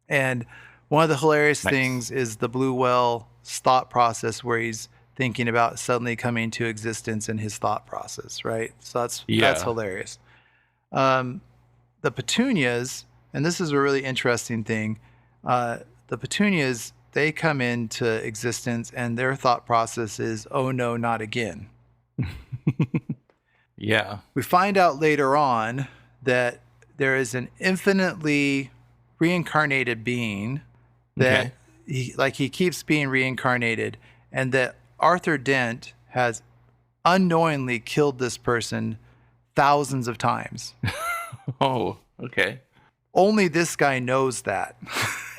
And one of the hilarious things is the blue whale's thought process, where he's thinking about suddenly coming to existence in his thought process, right? So that's hilarious. The petunias, and this is a really interesting thing, the petunias, they come into existence and their thought process is, oh no, not again. We find out later on that there is an infinitely reincarnated being that he keeps being reincarnated, and that Arthur Dent has unknowingly killed this person thousands of times. Oh, okay. Only this guy knows that.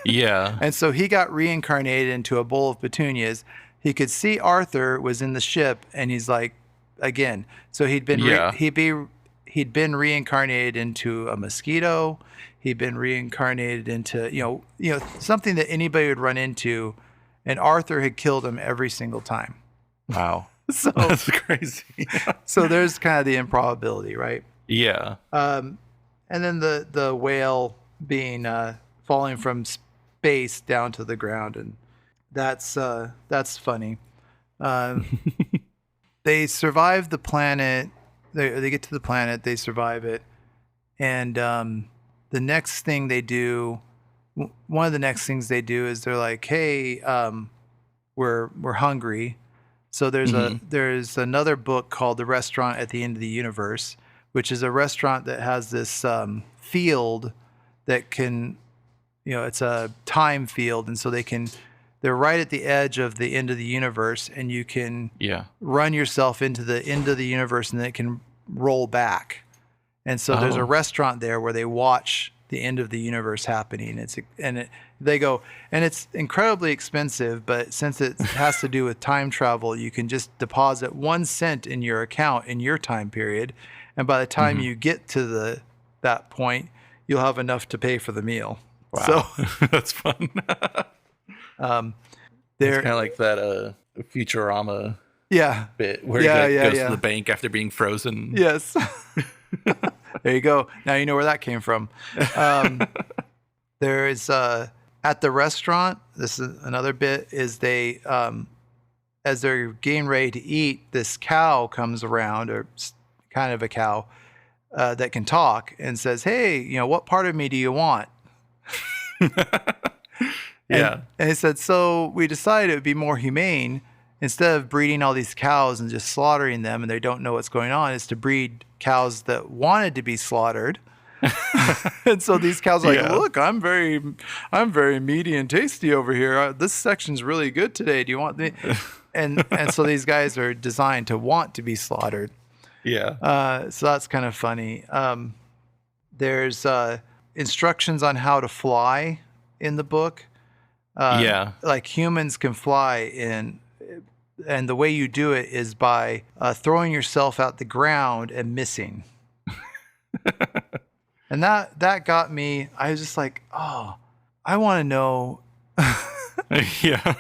And so he got reincarnated into a bowl of petunias. He could see Arthur was in the ship, and he's like, again. So he'd been he'd been reincarnated into a mosquito. He'd been reincarnated into something that anybody would run into, and Arthur had killed him every single time. Wow. So that's crazy. So there's kind of the improbability, right? Yeah. And then the whale being falling from space down to the ground, and that's funny. They survive the planet. They get to the planet. They survive it, and the next thing they do one of the next things they do is they're like, hey, we're hungry. So Hmm. there's another book called The Restaurant at the End of the Universe, which is a restaurant that has this field that can, it's a time field, and so they're right at the edge of the end of the universe, and you can Yeah. run yourself into the end of the universe, and then it can roll back. And so there's a Oh. restaurant there where they watch the end of the universe happening. They go, and it's incredibly expensive, but since it has to do with time travel, you can just deposit 1 cent in your account in your time period, and by the time Hmm. you get to that point, you'll have enough to pay for the meal. So Wow. That's fun. um, It's there, kind of like that Futurama yeah, bit where he yeah, yeah, goes to the yeah, bank after being frozen. yes. There you go. Now you know where that came from. Um, there is at the restaurant. This is another bit. Is they as they're getting ready to eat, this cow comes around, or kind of a cow that can talk, and says, "Hey, what part of me do you want?" And Yeah. and it said, "So we decided it would be more humane, instead of breeding all these cows and just slaughtering them, and they don't know what's going on, is to breed cows that wanted to be slaughtered." And so these cows are like, Yeah. "Look, I'm very meaty and tasty over here. This section's really good today. Do you want the?" And so these guys are designed to want to be slaughtered. Yeah. So that's kind of funny. There's instructions on how to fly in the book. Yeah. Like humans can fly and the way you do it is by throwing yourself at the ground and missing. And that got me. I was just like, oh, I want to know. Yeah.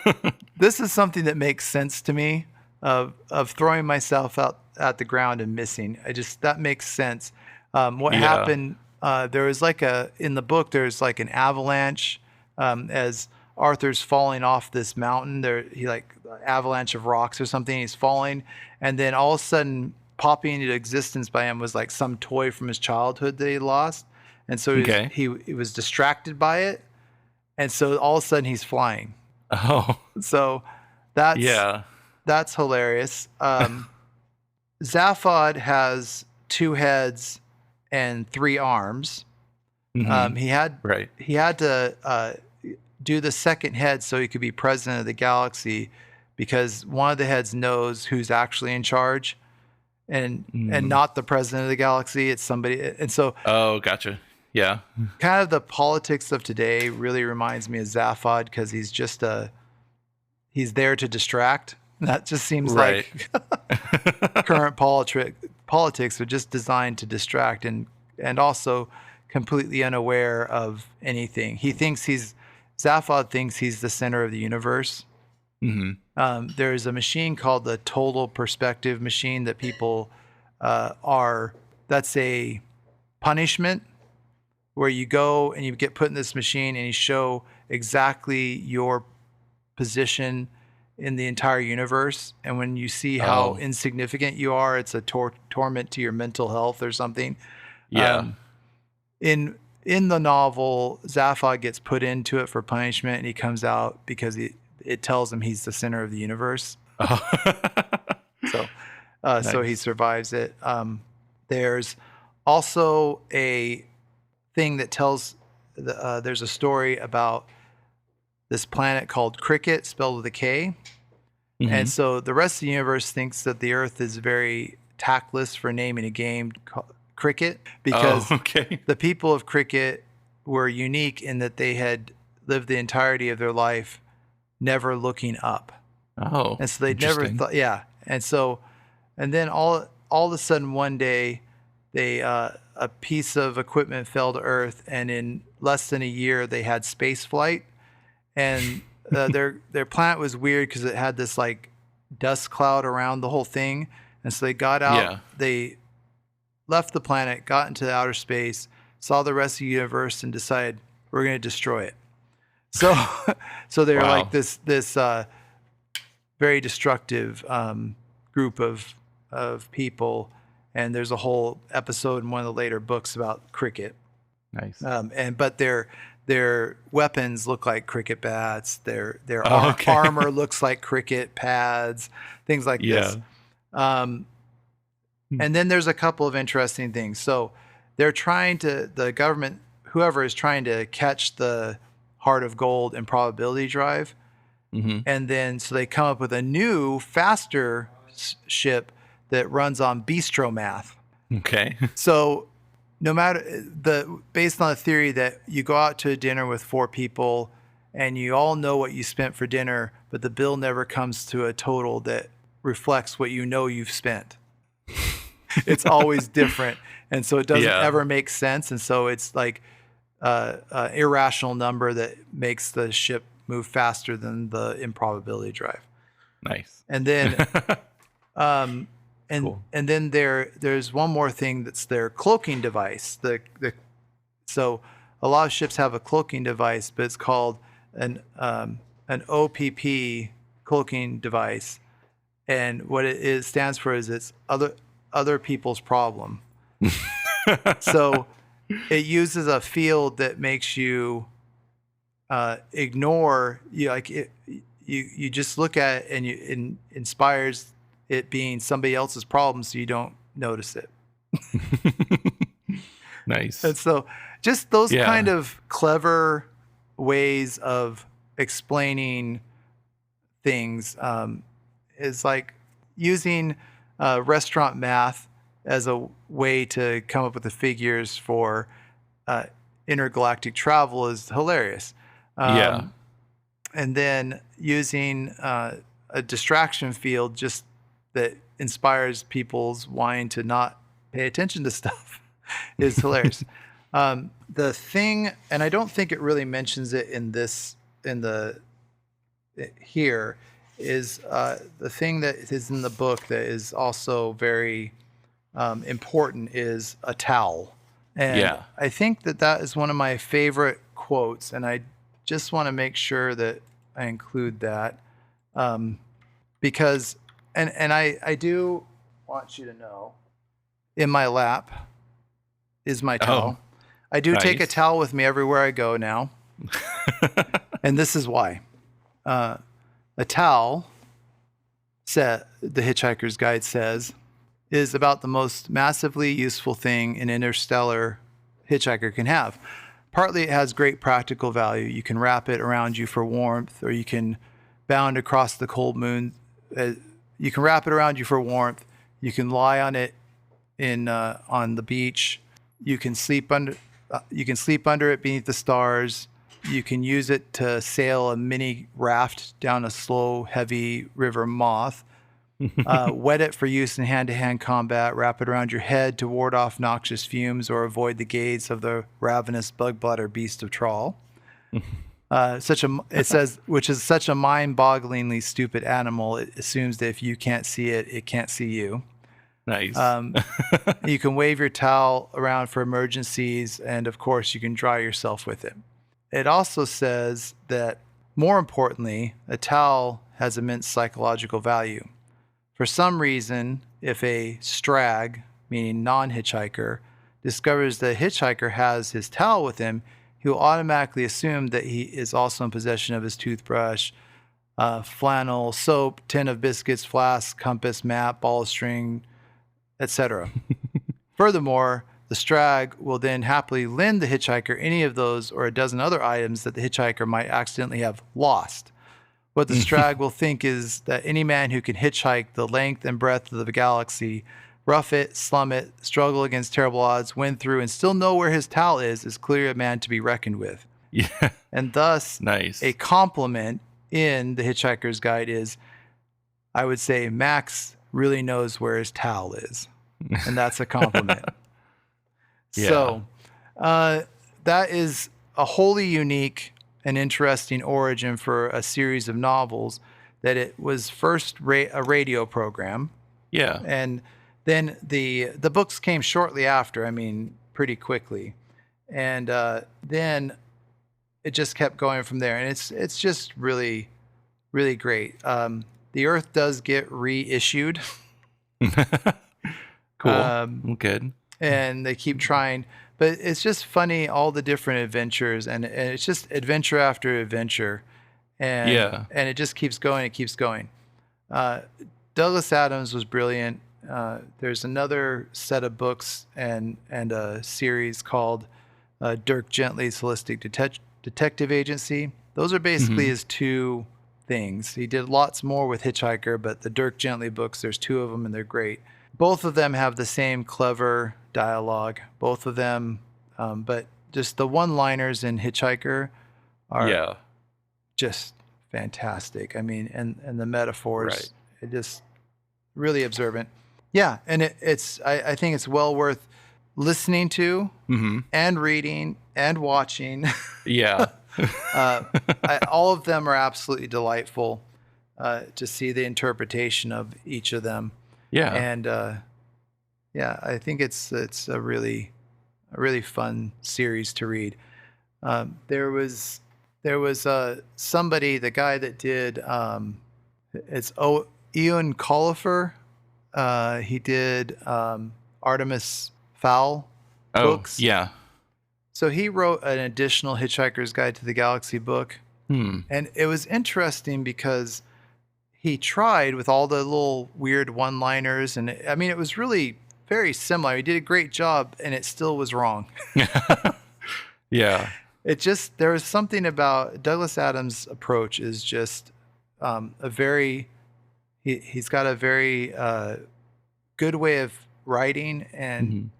This is something that makes sense to me, of throwing myself out at the ground and missing. That makes sense. What Yeah. happened? There was like in the book. There's like an avalanche as Arthur's falling off this mountain. He like avalanche of rocks or something. He's falling, and then all of a sudden, popping into existence by him was like some toy from his childhood that he lost, and so Okay. he was distracted by it, and so all of a sudden he's flying. Oh. So that's Yeah. that's hilarious. Zaphod has 2 heads and 3 arms. Hmm. He had Right. to do the second head so he could be president of the galaxy, because one of the heads knows who's actually in charge, and Mm. not the president of the galaxy. It's somebody, and so Oh, gotcha. Yeah. kind of the politics of today really reminds me of Zaphod, because he's there to distract. That just seems Right. like current politics are just designed to distract, and also completely unaware of anything. Zaphod thinks he's the center of the universe. Hmm. There's a machine called the total perspective machine that people that's a punishment, where you go and you get put in this machine and you show exactly your position in the entire universe. And when you see how Oh, insignificant you are, it's a torment to your mental health or something. yeah. Um, in the novel, Zaphod gets put into it for punishment, and he comes out because it tells him he's the center of the universe. Oh. So, so he Nice. survives it. There's also a thing that tells there's a story about this planet called Cricket, spelled with a K. And Hmm. so the rest of the universe thinks that the Earth is very tactless for naming a game called Cricket, Oh, because okay. the people of Cricket were unique in that they had lived the entirety of their life never looking up. Oh, And so they'd never interesting. thought, yeah. And so, and then all of a sudden one day, a piece of equipment fell to Earth, and in less than a year they had space flight, and their planet was weird because it had this like dust cloud around the whole thing, and so they got out, Yeah. they left the planet, got into outer space, saw the rest of the universe, and decided we're going to destroy it. So, so they're like Wow. this very destructive group of people, and there's a whole episode in one of the later books about cricket. Nice. But their weapons look like cricket bats. Their Oh, okay. armor looks like cricket pads, things like Yeah. this. Um, and then there's a couple of interesting things. So the government, whoever is trying to catch the heart of gold in probability drive. Hmm. And then so they come up with a new, faster ship that runs on bistro math. Okay. So based on the theory that you go out to a dinner with 4 people and you all know what you spent for dinner, but the bill never comes to a total that reflects what you know you've spent. It's always different. And so it doesn't ever make sense. And so it's like an irrational number that makes the ship move faster than the improbability drive. Nice. And then and Cool. and then there's one more thing that's their cloaking device. So a lot of ships have a cloaking device, but it's called an OPP cloaking device. And what it stands for is it's other people's problem. So it uses a field that makes you ignore you just look at it and it inspires it being somebody else's problem, so you don't notice it. Nice. And so just those kind of clever ways of explaining things is like using restaurant math as a way to come up with the figures for intergalactic travel is hilarious. And then using a distraction field just that inspires people's wanting to not pay attention to stuff is hilarious. The thing, and I don't think it really mentions it here, is the thing that is in the book that is also very important is a towel. And I think that is one of my favorite quotes, and I just want to make sure that I include that because, and I do want you to know, in my lap is my towel. I do take a towel with me everywhere I go now. And this is why. A towel, the Hitchhiker's Guide says, is about the most massively useful thing an interstellar hitchhiker can have. Partly it has great practical value. You can wrap it around you for warmth, or you can bound across the cold moon. You can wrap it around you for warmth. You can lie on it on the beach. You can sleep under it beneath the stars. You can use it to sail a mini raft down a slow, heavy river moth. Wet it for use in hand-to-hand combat. Wrap it around your head to ward off noxious fumes or avoid the gaze of the ravenous bug bladder beast of trawl. It says, which is such a mind-bogglingly stupid animal. It assumes that if you can't see it, it can't see you. Nice. You can wave your towel around for emergencies, and of course, you can dry yourself with it. It also says that, more importantly, a towel has immense psychological value. For some reason, if a strag, meaning non-hitchhiker, discovers that a hitchhiker has his towel with him, he will automatically assume that he is also in possession of his toothbrush, flannel, soap, tin of biscuits, flask, compass, map, ball of string, etc. Furthermore, the strag will then happily lend the hitchhiker any of those or a dozen other items that the hitchhiker might accidentally have lost. What the strag will think is that any man who can hitchhike the length and breadth of the galaxy, rough it, slum it, struggle against terrible odds, win through, and still know where his towel is clearly a man to be reckoned with. Yeah. And thus, a compliment in the Hitchhiker's Guide is, I would say, Max really knows where his towel is. And that's a compliment. So, that is a wholly unique and interesting origin for a series of novels, that it was first a radio program. Yeah. And then the books came shortly after, pretty quickly. And then it just kept going from there. And it's just really, really great. The Earth does get reissued. Cool. Good. and they keep trying. But it's just funny, all the different adventures, and it's just adventure after adventure, and Yeah. it just keeps going. It keeps going. Uh, Douglas Adams was brilliant. There's another set of books and a series called Dirk Gently's Holistic Detective Agency. Those are basically Hmm. his two things. He did lots more with Hitchhiker, but the Dirk Gently books, there's two of them, and they're great. Both of them have the same clever dialogue. Both of them, but just the one-liners in Hitchhiker are Yeah. just fantastic. I mean, and the Right. metaphors, it just really observant. Yeah, and I think it's well worth listening to Hmm. and reading and watching. Yeah. All of them are absolutely delightful to see the interpretation of each of them, Yeah. and yeah, I think it's a really fun series to read. There was somebody, the guy that did Ian Colifer. He did Artemis Fowl Oh, books. yeah. So he wrote an additional Hitchhiker's Guide to the Galaxy book. And it was interesting because he tried with all the little weird one-liners. And I mean, it was really very similar. He did a great job, and it still was wrong. Yeah. There was something about Douglas Adams' approach is just he's got a very good way of writing, and Mhm.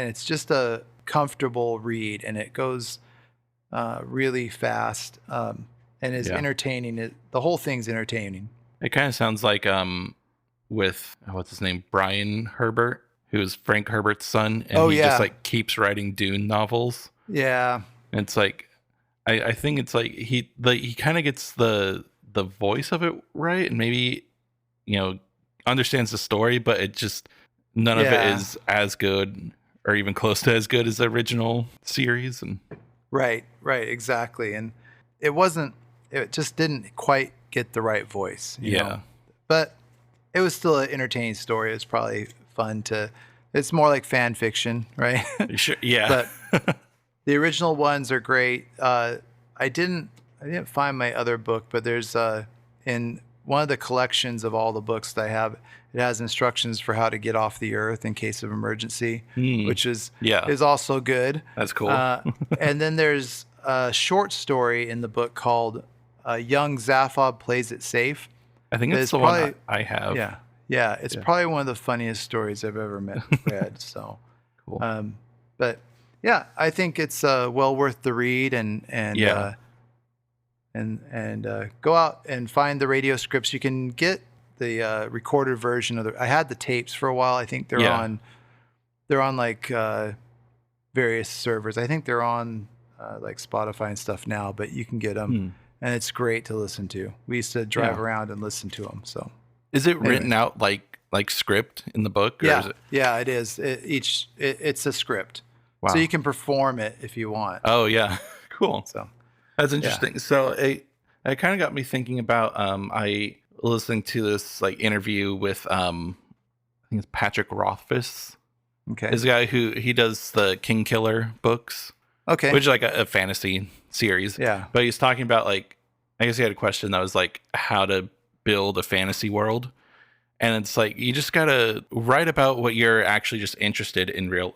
it's just a comfortable read, and it goes really fast, and is Yeah. entertaining. The whole thing's entertaining. It kind of sounds like with what's his name, Brian Herbert, who is Frank Herbert's son, and Oh he just yeah, like keeps writing Dune novels. yeah, And it's like I think it's like he kind of gets the voice of it right, and maybe understands the story, but it just none of it yeah. is as good or even close to as good as the original series. And Right, exactly. And it wasn't. It just didn't quite get the right voice, yeah, But it was still an entertaining story. It's probably fun to. It's more like fan fiction, right? sure, yeah, But the original ones are great. I didn't find my other book, but there's in one of the collections of all the books that I have, it has instructions for how to get off the earth in case of emergency, which yeah, is also good. that's cool. And then there's a short story in the book called "Young Zaphod Plays It Safe." I think But it's the one I have. Yeah, it's Yeah. probably one of the funniest stories I've ever read. So, Cool. but yeah, I think it's well worth the read, and Yeah. go out and find the radio scripts. You can get the recorded version of I had the tapes for a while. I think Yeah. they're on like various servers. I think they're on like Spotify and stuff now, but you can get them, and it's great to listen to. We used to drive Yeah. around and listen to them. So Is it Anyway. written out like script in the book? Or is it? yeah, it is. It's a script, Wow. so you can perform it if you want. Oh yeah, cool. So That's interesting. So it kind of got me thinking about I listening to this like interview with I think it's Patrick Rothfuss. okay, This guy who he does the King Killer books, okay, which is like a fantasy series. yeah, But he's talking about like I guess he had a question that was like how to build a fantasy world. And it's like you just gotta write about what you're actually just interested in real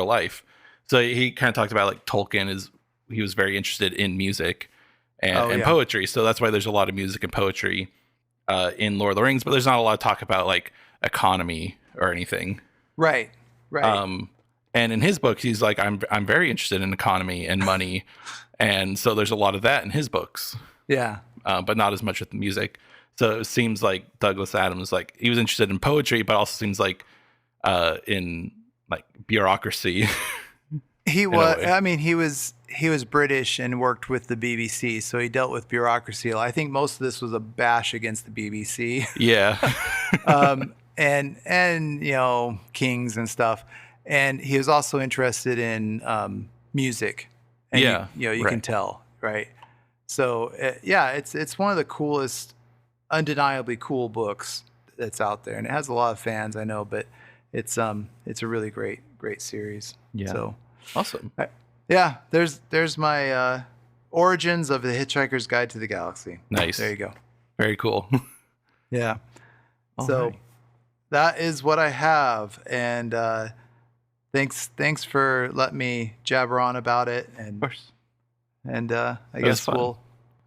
life. So he kind of talked about like Tolkien he was very interested in music and yeah. poetry. So that's why there's a lot of music and poetry in Lord of the Rings, but there's not a lot of talk about like economy or anything. Right. And in his books, he's like, I'm very interested in economy and money, and so there's a lot of that in his books, Yeah, but not as much with the music. So it seems like Douglas Adams, like he was interested in poetry, but also seems like in like bureaucracy. he a was. way. I mean, he was British and worked with the BBC, so he dealt with bureaucracy. I think most of this was a bash against the BBC. Yeah. And kings and stuff. And he was also interested in music. And Yeah, you right. can tell, right? So it's one of the coolest, undeniably cool books that's out there, and it has a lot of fans, I know. But it's a really great series. Yeah. So Awesome. yeah, there's my origins of the Hitchhiker's Guide to the Galaxy. Nice. There you go. Very cool. Yeah. All So right. that is what I have, and thanks for letting me jabber on about it, Of and course. I was guess fun.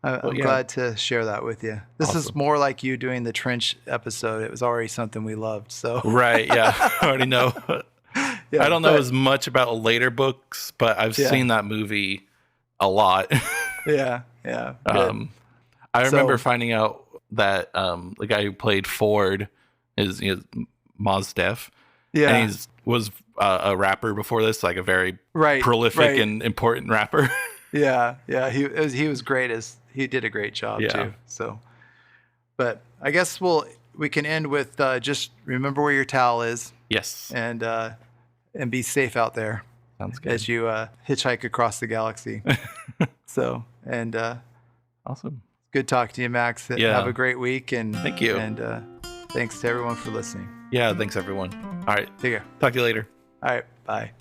I'm yeah. glad to share that with you. This is Awesome. more like you doing the trench episode. It was already something we loved. So Right. Yeah. I already know. yeah, I don't know but- as much about later books, but I've Yeah. seen that movie a lot. Yeah. Good. I remember So- finding out that the guy who played Ford is Mos Def. Yeah. And he was a rapper before this, like a very Right. prolific right. and important rapper. Yeah. He was great he did a great job Yeah. too. So, but I guess we can end with just remember where your towel is, Yes. and be safe out there Sounds good. as you hitchhike across the galaxy. So, and Awesome. good talking to you, Max. Yeah. Have a great week, and Thank you. And thanks to everyone for listening. Yeah. Thanks, everyone. All right. Take care. Talk to you later. All right. Bye.